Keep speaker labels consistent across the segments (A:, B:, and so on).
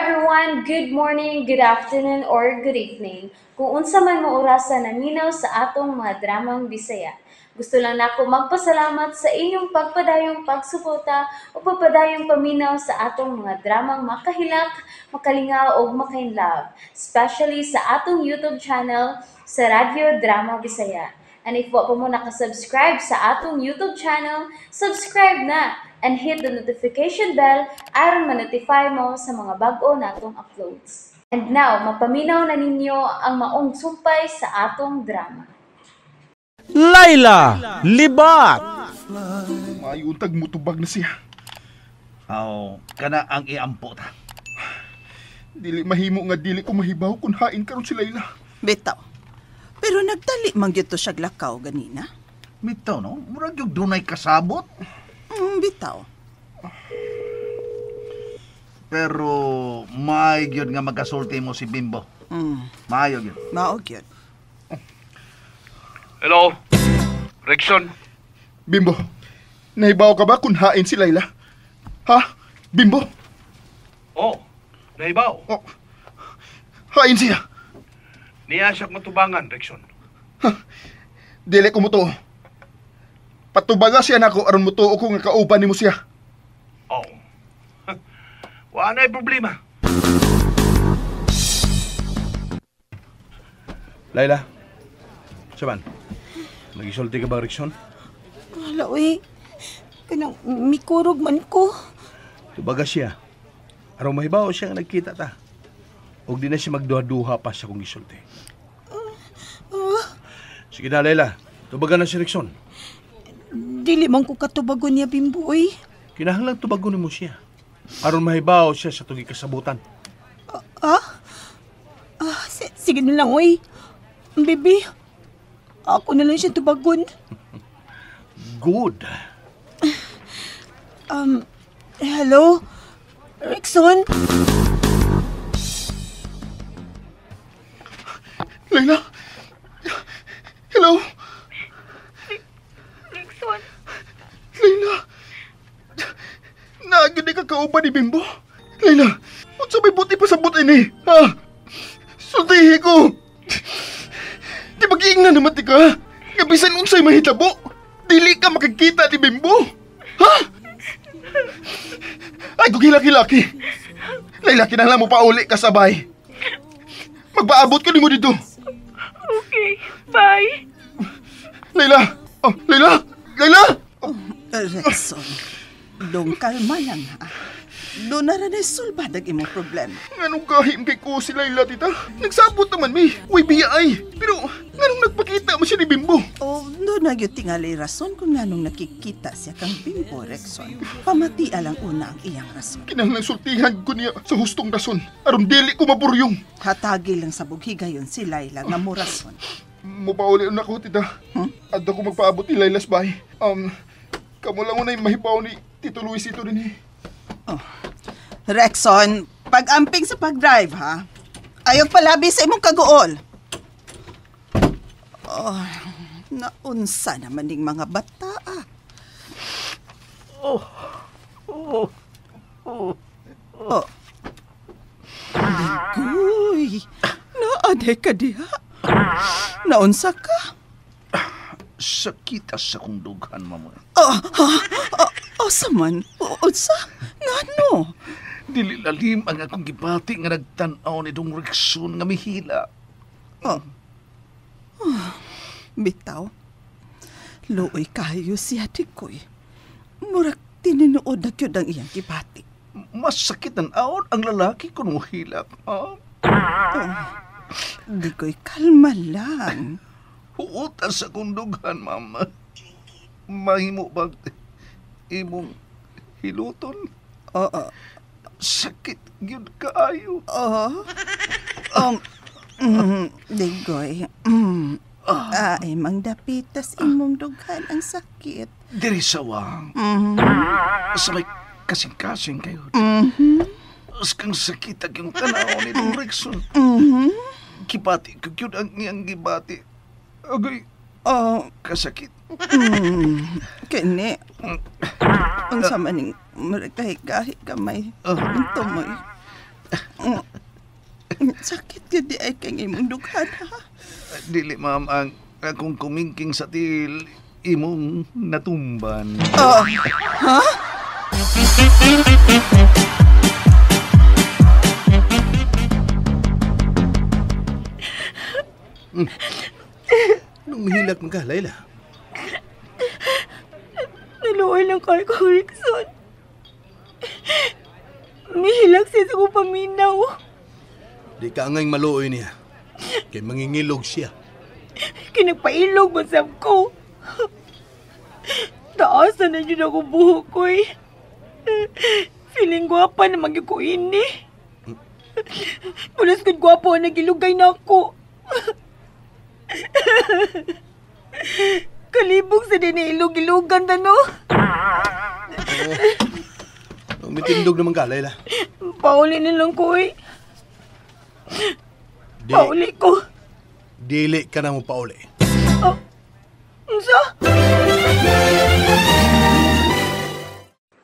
A: everyone, good morning, good afternoon, or good evening. Kung unsa man mo orasan naminaw sa atong mga dramang Bisaya. Gusto lang nako magpasalamat sa inyong pagpadayong pagsuporta o pagpadayong paminaw sa atong mga dramang makahilak, makalingaw o makainlove, especially sa atong YouTube channel sa Radyo Drama Bisaya. And if wa pa mo nakasubscribe sa atong YouTube channel, subscribe na and hit the notification bell aron ma-notify mo sa mga bag-o natong uploads. And now, mapaminaw na ninyo ang maong sumpay sa atong drama.
B: Laila Libat.
C: Mayuntag mo tubag na siya.
D: Kana ang iampo ta.
C: Dili mahimo nga dili ko mahibaw kung hain karon si Layla.
E: Bitaw. Pero nagdali man gyud to siya glakaw ganina.
D: Mitaw no, murag yung dunay kasabot.
E: Bitaw.
D: Pero may gyud nga magasulti mo si Bimbo. Maayo gyud.
E: Mao gyud.
F: Hello, Rexon.
C: Bimbo, nahibaw ka ba kung hain si Layla? Ha? Bimbo?
F: Oh, nahibaw.
C: Oh, hain siya.
F: Niya siya matubangan, Rexon.
C: Dili ko mo to. Patubaga siya nako aron mo to ko nga kauban nimo siya.
F: Oh. Wala na'y problema.
B: Laila. Saban. Nagisulti ka ba, Rexon?
E: Wala, uy. Kanang mikurog man ko.
B: Tubaga siya. Araw mahibaw siya nga nagkita ta. Huwag di na siya magduha-duha pa sa kong gisulti. Sige na, Laila. Tubaga na si Rexon.
E: Dili man ko katubagon niya, Bimboy.
B: Kinahanglang tubagon mo siya. Aron mahibaw siya sa tugi kasabutan.
E: Sige na lang, uy. Bibi, ako na lang siya tubagon.
B: Good.
E: Hello? Rexon?
C: Layla? Hello?
G: Rexon?
C: Layla? Naagyan ka kauban ni Bimbo? Layla, unsa may buti pa sa buti ni? Ha? Sultihi ko! Di mag-iing na naman ti ka? Gabisan unsay mahitabo? Dili ka makikita ni Bimbo? Ha? Ay, kung hilaki-laki. Layla, kinahanglan mo pa uli kasabay. Magpaabot ko ni mo dito.
G: Okay, bye.
C: Layla! Oh, Layla! Layla!
E: Rexon, dong kalma lang ha. Doon na rin sulbad ang imong problema.
C: Nganong kahim kay ko si Layla, tita? Nagsabot naman, may. Uy, biya ay. Pero, nganong nagpakita mo siya ni Bimbo?
E: Doon na yun tingali rason kung nganong nakikita siya kang Bimbo, Rexon. Pamati alang una ang iyang rason.
C: Kinahanglang sultihan ko niya sa hustong rason. Aron dili ko mapuryong.
E: Hatagi lang sa bughiga yun si Layla nga mo rason.
C: Mupauli na ako, tita. At ako magpaabot ni Layla's bahay. Kamo lang unay mahibaw ni Tito Luisito din eh.
E: Rexon, pag-amping sa pag-drive, ha? Ayaw palabi sa imong kaguol. Naunsa naman ning mga bata, ah. Ligoy, naade ka diha. Naunsa ka?
D: Sakita sa kong dughan, mama.
E: Asa man? Unsa? Ngano?
D: Dili lalim ang akong gibati nga nagtan-aw ni dong Rexon nga mihila.
E: Bitaw, luoy kayo siya tikoy. Murag tininuod na kyud ang iyang gibati.
D: Mas sakit ang aon ang lalaki kung hilak.
E: Di ko'y kalma lang.
D: Huutan sa kong dughan, mama. Mahimo bang imong hiluton? Sakit yun kaayo.
E: Digoy, ay mang dapitas imong dughan ang sakit.
D: Diri sawang. Sa may kasing-kasing kayo. As kang sakit ang yung tanaw ni Dong Rexon. Gibati ko yun ang iyang gibati. Agay, kasakit.
E: Kini, ang sama ning maragkahi-kahi kamay. Tumoy. Sakit yun di ay kang imong dughan, ha?
D: Dili, ma'am, ang akong kumingking sa til imong natumban.
E: Ha?
B: Anong mahilak mo ka, Layla?
G: Naluoy lang kay ko, Rickson. Mihilak siya sa kong paminaw.
B: Di ka angay maluoy niya. Kay mangingilog siya.
G: Kinagpailog masab ko. Taasan na yun ako buhok ko eh. Feeling gwapa na magyug ko ini. Pulas ko'y gwapo na nagilugay na ako. Kalibog sa din ilog-ilogan na no.
B: May tindog naman ka, Layla.
G: Pauli na lang ko eh.
B: Di,
G: Pauli ko.
B: dili ka na mo pauli.
G: Unsa?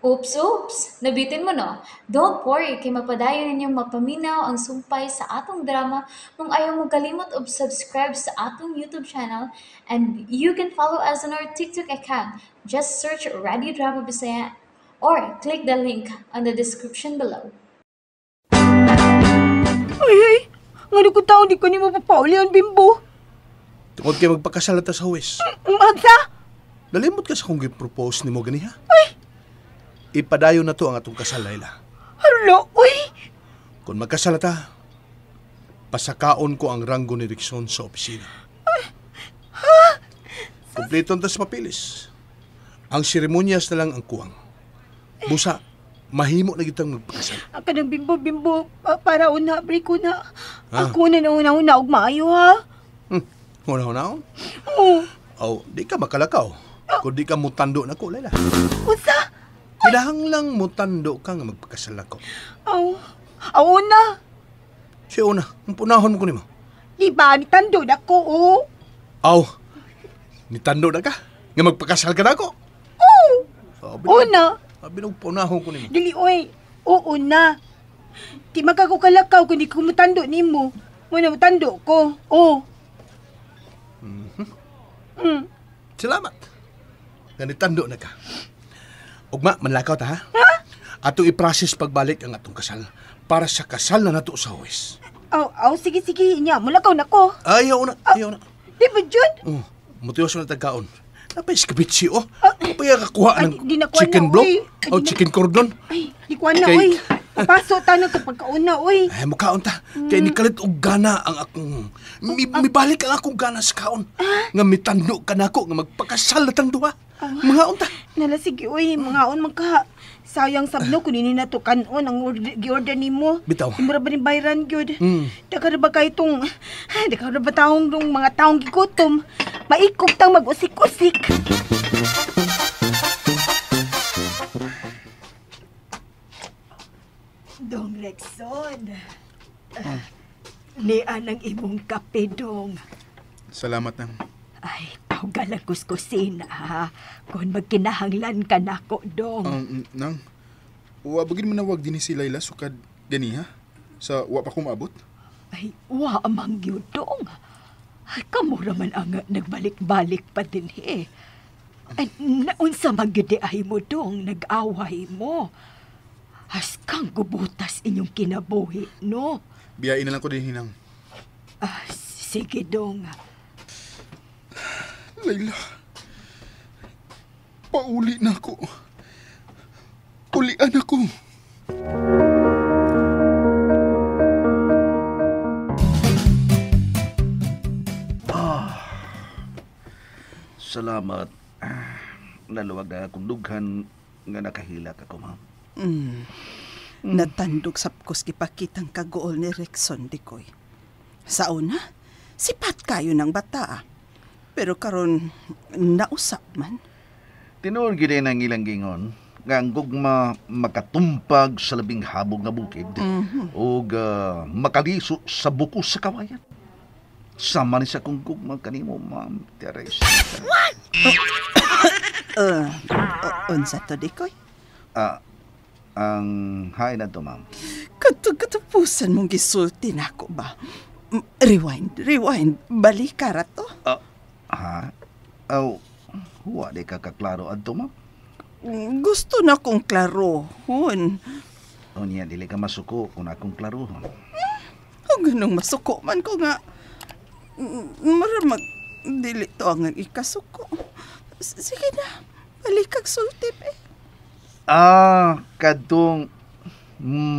A: Oops! Nabitin mo no? Don't worry, kay mapadayon ninyong mapaminaw ang sumpay sa atong drama kung ayaw mo kalimot og subscribe sa atong YouTube channel and you can follow us on our TikTok account. Just search Radio Drama Bisaya or click the link on the description below.
G: Ay! Nga ko tao di ko ni mapapauli ang bimbo.
B: Tungkol kayo magpakasalata sa huwes.
G: Magsa?
B: Nalimot ka sa kung i-propose ni mo ganiha. Ipadayon na to ang atong kasal, Layla.
G: Hala, uy!
B: Kung magkasalata, pasakaon ko ang ranggo ni Rickson sa opisina. Kompleto ang tas papilis. Ang seremonyas na lang ang kuwang. Busa, mahimo na kitang magpakasal.
G: Ang kanang bimbo-bimbo, para una, break ko na.
B: Ah.
G: Ako na una og maayo ha.
B: Huna-hunaon?
G: Oo.
B: Oh, di ka makalakaw. Kung di ka mutando na ko, Layla.
G: Unsa?
B: Kilahang lang mutando ka nga magpakasal ako.
G: Aw una.
B: Siya una, ang punahon mo ko nimo.
G: Di ba, nitando na ko, oh.
B: Aw, nitando na ka? Nga magpakasal ka na ako?
G: Oo.
B: Sabi
G: Una.
B: Sabi nung punahon ko nimo.
G: Dili, oy. Oo na. Di magkako kalakaw kung di ko mutando nimo. Muna mutando ko. Oo.
B: Salamat. Nga nitando na ka. Ugma, manlakaw ta ha? Atong i-process pagbalik ang atong kasal para sa kasal na nato sa huwes.
G: Aw, sige, nya. Mulakaw na ko.
B: Ayaw na, ayaw na.
G: Di ba, Jud?
B: Mutiwas na tagkaon. Napay skabitsi, oh. Kapaya kakuha
G: Ay,
B: ng
G: di na kuha
B: chicken
G: na,
B: block
G: oy.
B: o chicken cordon.
G: Ay, di ko na,
B: Kay-
G: oy. Papaso tayo kapag kauna, oy.
B: Ay, mukhaon ta. Kaya nikalit og gana ang akong... Mibalik ang akong gana sa kaon. Nga mitando ka na ako nga magpakasal na tang duha. Mga unta.
G: Nala, sige, oy. Mga on, magka. Sayang sabno kung nini na to kanon ang gi-order ni mo.
B: Bitaw.
G: Imura ba ni bayran, Gyud? Daka na ba kayo itong... Daka na ba taong mga taong gigutom? Maikog tang mag-usik-usik. Dong Lexon. Ni anang imong kape, Dong.
C: Salamat nang.
G: Ay, paugalang kuskusin, ha? Kung magkinahanglan ka na ko, Dong.
C: Nang, wa bagid manawag din si Layla sukad ganiha sa wa pa ko maabot.
G: Ay, wa amang yun, Dong. Ay, kamura man ang nagbalik-balik pa din, eh. Ay, naunsa magyudiay mo, Dong, nag-away mo. Has kang gubutas inyong kinabuhi, no?
C: Biyain na lang ko din hinang.
G: Sige, Dong.
C: Layla, pauli na ako. Ulian ako.
D: Salamat. Naluwag na akong dughan nga nakahilak ako, ma'am.
E: Natandog sapkos kipakitang kagool ni Rickson, Dikoy. Sa una, sipat kayo ng bata. Pero karon nausap man.
D: Tinuod gid ang ilang gingon nga ang gugma makatumpag sa labing habog nga bukid o makaliso sa buko sa kawayan. Sama ni sa kong gugma kanimo, Ma'am Teresa.
E: Unsa to, Dikoy?
D: ang hain na to, ma'am?
E: Katapusan mong gisulti na ako ba? Rewind. Balik ka ra to.
D: Ha? Wala ka kaklaro adto, ma'am?
E: Gusto na kong klarohon.
D: O niya, dili ka masuko kung akong klarohon.
E: O ganong masuko man ko nga. Maramag dili to ang ikasuko. Sige na, balik kag sultip eh.
D: Kadtong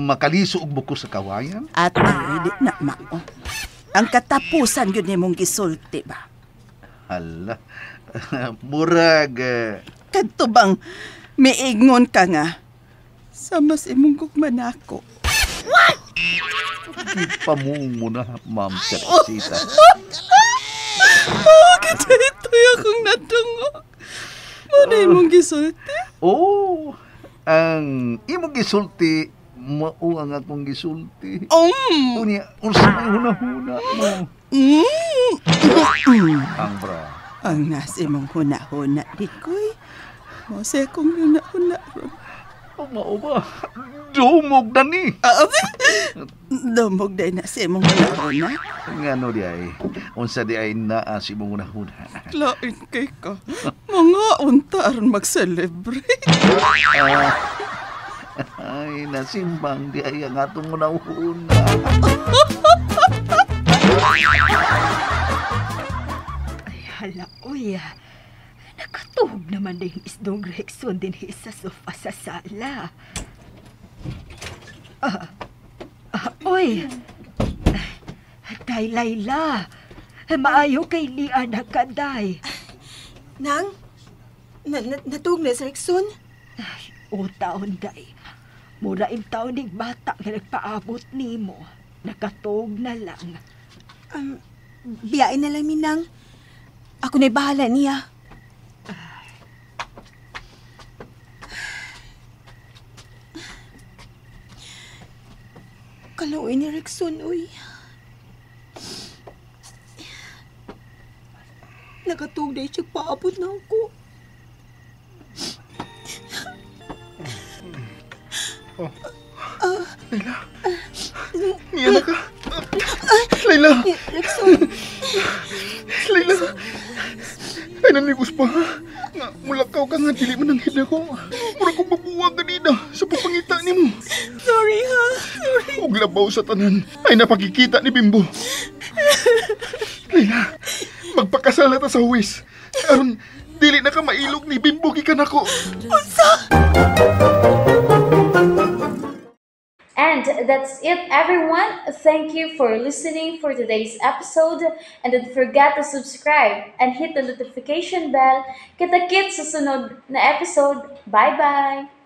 D: makaliso og buko sa kawayan?
E: At di na mao. Ang katapusan yun ni mong gisulti ba?
D: Hala, murag...
E: Kadto bang miingon ka nga? Sama si imong gugman ako.
D: Pamungo na, Ma'am Teresita.
E: Kita ito'y akong natungo. Muna imong gisulti?
D: Ang imong gisulti, mao ang akong gisulti. Unya, unsa may hunahuna mo? Ang bra.
E: Ang nasa imong huna-huna, Dikoy. Masa akong huna-huna ron.
D: Mao ba? Dumog na ni.
E: Dumog day na sa imong huna-huna.
D: Ngano di ay, unsa di ay naa si mong hunahuna.
E: Lain kay ka. Mga unta aron mag-celebrate.
D: Ay, nasimbang di ay ang atong hunahuna.
G: Ay, hala, uy. Nakatuhog naman din isdong Rexon din sa sofa sa sala. Uy. Day, Layla. Maayo kay ni anak ka, day.
H: Nang? Natug na sa Rexon?
G: O taon, day. Muraing taon ng bata nga nagpaabot ni mo. Nakatuhog na lang.
H: Biyain na lang, Minang. Ako na'y bahala niya. Kalawin ni Rexon, uy. Nakatugday siya paabot na ako.
C: Layla. Niyan na ka. Layla.
H: Rexon.
C: Layla. Ay, nanigos pa, ha? Nga, mulakaw ka nga, dili mo nang hida ko. Mura kong mabuwag ganina sa pupangita ni mo.
H: Sorry, ha? Sorry.
C: Huwag labaw sa tanan. Ay, napakikita ni Bimbo. Layla, magpakasal na ta sa huwis. Aron, dili na ka mailog ni Bimbo gikan ako.
A: And that's it, everyone. Thank you for listening for today's episode. And don't forget to subscribe and hit the notification bell. Kita-kits sa sunod na episode. Bye-bye!